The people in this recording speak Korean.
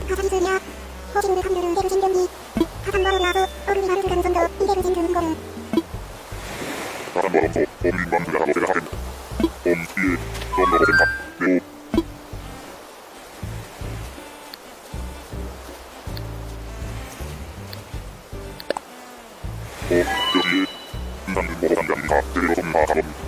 가사리스냐 호진드 함유를 해주신 경기 하산바로 나서 어른이마를 들은 전도 이대를 진드는 거는 하산바 없어 봄인방 그가 어제가 하겠다 봄 뒤에 좀 넣어 생각 매우 여기에 인상 모호한 감사 제대로 좀 하하범